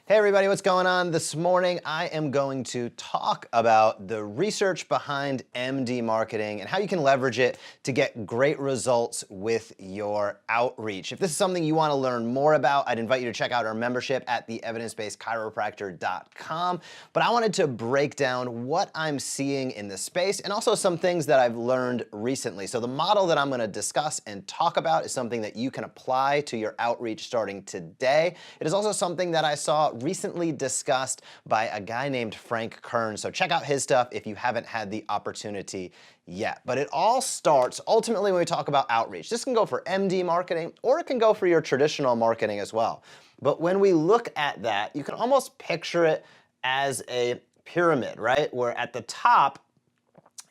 Hey everybody, what's going on? This morning I am going to talk about the research behind MD marketing and how you can leverage it to get great results with your outreach. If this is something you want to learn more about, I'd invite you to check out our membership at the evidencebasedchiropractor.com. But I wanted to break down what I'm seeing in this space and also some things that I've learned recently. So the model that I'm going to discuss and talk about is something that you can apply to your outreach starting today. It is also something that I saw recently discussed by a guy named Frank Kern. So check out his stuff if you haven't had the opportunity yet. But it all starts ultimately when we talk about outreach. This can go for MD marketing or it can go for your traditional marketing as well. But when we look at that, you can almost picture it as a pyramid, right? Where at the top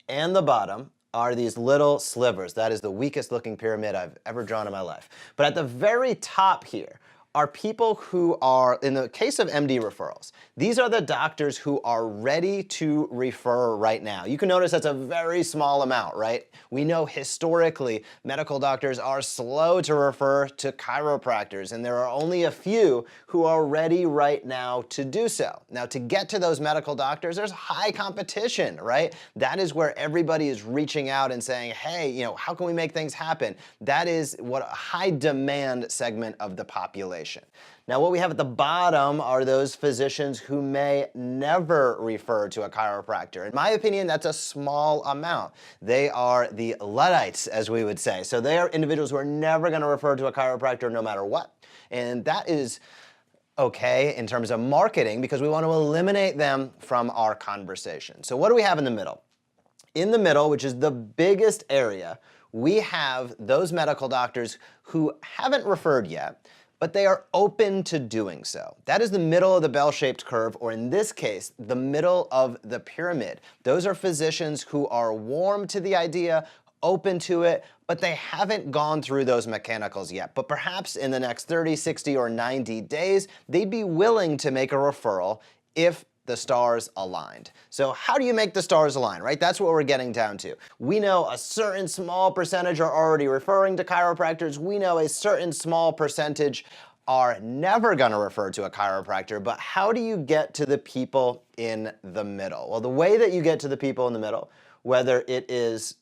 and the bottom are these little slivers. That is the weakest looking pyramid I've ever drawn in my life. But at the very top here are people who are, in the case of MD referrals, these are the doctors who are ready to refer right now. You can notice that's a very small amount, right? We know historically medical doctors are slow to refer to chiropractors, and there are only a few who are ready right now to do so. Now, to get to those medical doctors, there's high competition, right? That is where everybody is reaching out and saying, hey, how can we make things happen? That is what a high demand segment of the population. Now, what we have at the bottom are those physicians who may never refer to a chiropractor. In my opinion, that's a small amount. They are the Luddites, as we would say. So they are individuals who are never going to refer to a chiropractor no matter what. And that is okay in terms of marketing because we want to eliminate them from our conversation. So what do we have in the middle? In the middle, which is the biggest area, we have those medical doctors who haven't referred yet, but they are open to doing so. That is the middle of the bell-shaped curve, or in this case, the middle of the pyramid. Those are physicians who are warm to the idea, open to it, but they haven't gone through those mechanicals yet. But perhaps in the next 30, 60, or 90 days, they'd be willing to make a referral if the stars aligned. So how do you make the stars align, right? That's what we're getting down to. We know a certain small percentage are already referring to chiropractors. We know a certain small percentage are never going to refer to a chiropractor, but how do you get to the people in the middle? Well, the way that you get to the people in the middle, whether it is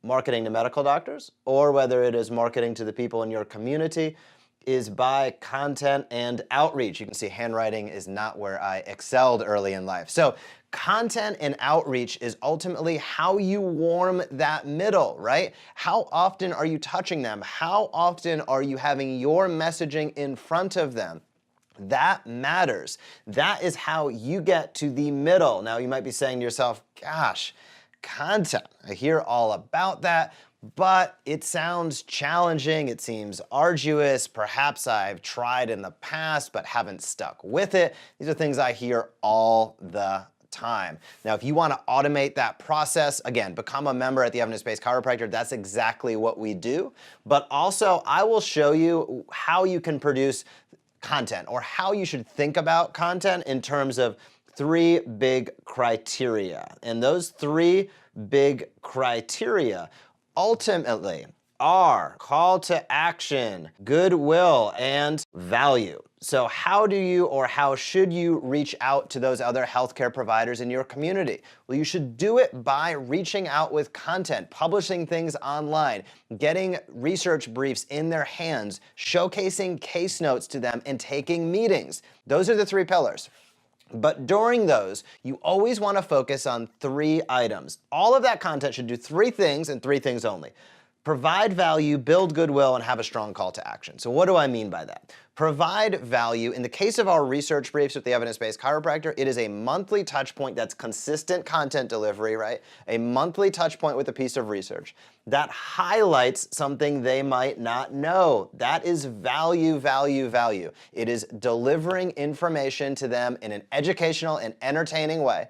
marketing to medical doctors or whether it is marketing to the people in your community, is by content and outreach. You can see handwriting is not where I excelled early in life. So content and outreach is ultimately how you warm that middle, right? How often are you touching them? How often are you having your messaging in front of them? That matters. That is how you get to the middle. Now you might be saying to yourself, gosh, content, I hear all about that, but it sounds challenging, it seems arduous, perhaps I've tried in the past but haven't stuck with it. These are things I hear all the time. Now, if you want to automate that process, again, become a member at the Evidence Based Chiropractor. That's exactly what we do. But also, I will show you how you can produce content or how you should think about content in terms of three big criteria. And those three big criteria ultimately are call to action, goodwill, and value. So how do you or how should you reach out to those other healthcare providers in your community? Well, you should do it by reaching out with content, publishing things online, getting research briefs in their hands, showcasing case notes to them, and taking meetings. Those are the three pillars. But during those, you always want to focus on three items. All of that content should do three things and three things only. Provide value, build goodwill, and have a strong call to action. So what do I mean by that? Provide value. In the case of our research briefs with the Evidence Based Chiropractor, it is a monthly touch point that's consistent content delivery, right? A monthly touch point with a piece of research that highlights something they might not know. That is value, value, value. It is delivering information to them in an educational and entertaining way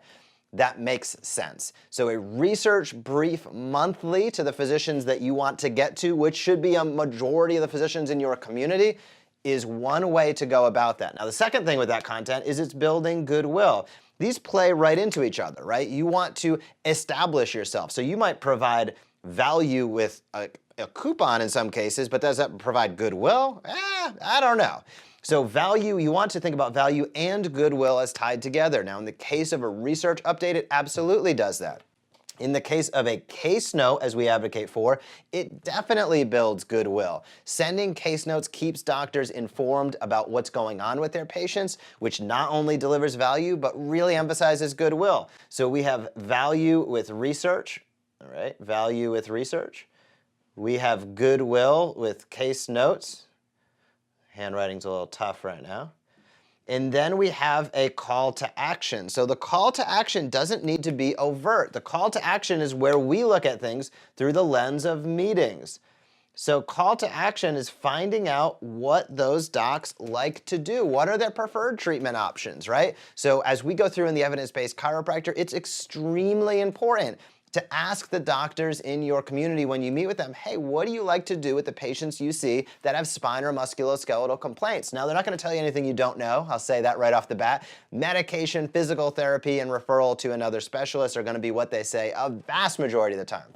that makes sense. So a research brief monthly to the physicians that you want to get to, which should be a majority of the physicians in your community, is one way to go about that. Now, the second thing with that content is it's building goodwill. These play right into each other, right? You want to establish yourself. So you might provide value with a coupon in some cases, but does that provide goodwill? I don't know. So value, you want to think about value and goodwill as tied together. Now, in the case of a research update, it absolutely does that. In the case of a case note, as we advocate for, it definitely builds goodwill. Sending case notes keeps doctors informed about what's going on with their patients, which not only delivers value, but really emphasizes goodwill. So we have value with research, all right, value with research. We have goodwill with case notes. Handwriting's a little tough right now. And then we have a call to action. So the call to action doesn't need to be overt. The call to action is where we look at things through the lens of meetings. So call to action is finding out what those docs like to do. What are their preferred treatment options, right? So as we go through in the evidence-based chiropractor, it's extremely important to ask the doctors in your community when you meet with them, hey, what do you like to do with the patients you see that have spine or musculoskeletal complaints? Now, they're not going to tell you anything you don't know. I'll say that right off the bat. Medication, physical therapy, and referral to another specialist are going to be what they say a vast majority of the time.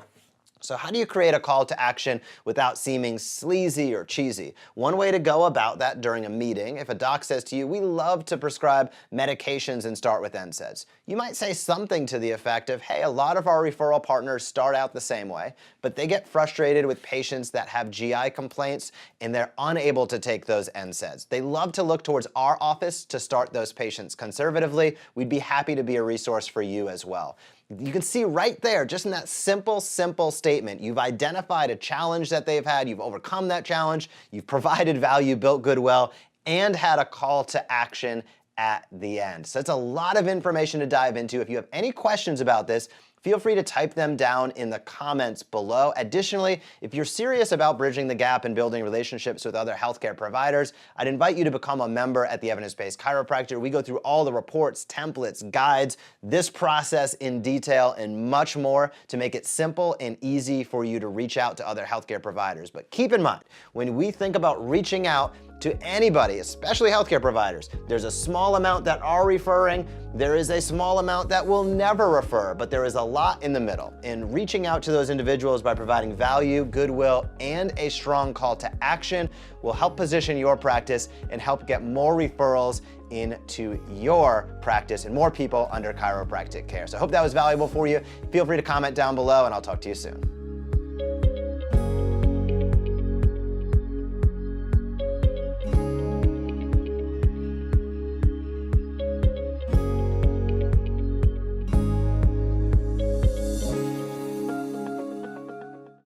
So how do you create a call to action without seeming sleazy or cheesy? One way to go about that during a meeting, if a doc says to you, we love to prescribe medications and start with NSAIDs, you might say something to the effect of, hey, a lot of our referral partners start out the same way, but they get frustrated with patients that have GI complaints and they're unable to take those NSAIDs. They love to look towards our office to start those patients conservatively. We'd be happy to be a resource for you as well. You can see right there, just in that simple statement, you've identified a challenge that they've had, you've overcome that challenge, you've provided value, built goodwill, and had a call to action at the end. So it's a lot of information to dive into. If you have any questions about this, feel free to type them down in the comments below. Additionally, if you're serious about bridging the gap and building relationships with other healthcare providers, I'd invite you to become a member at the Evidence Based Chiropractor. We go through all the reports, templates, guides, this process in detail, and much more to make it simple and easy for you to reach out to other healthcare providers. But keep in mind, when we think about reaching out to anybody, especially healthcare providers, there's a small amount that are referring, there is a small amount that will never refer, but there is a lot in the middle. And reaching out to those individuals by providing value, goodwill, and a strong call to action will help position your practice and help get more referrals into your practice and more people under chiropractic care. So I hope that was valuable for you. Feel free to comment down below and I'll talk to you soon.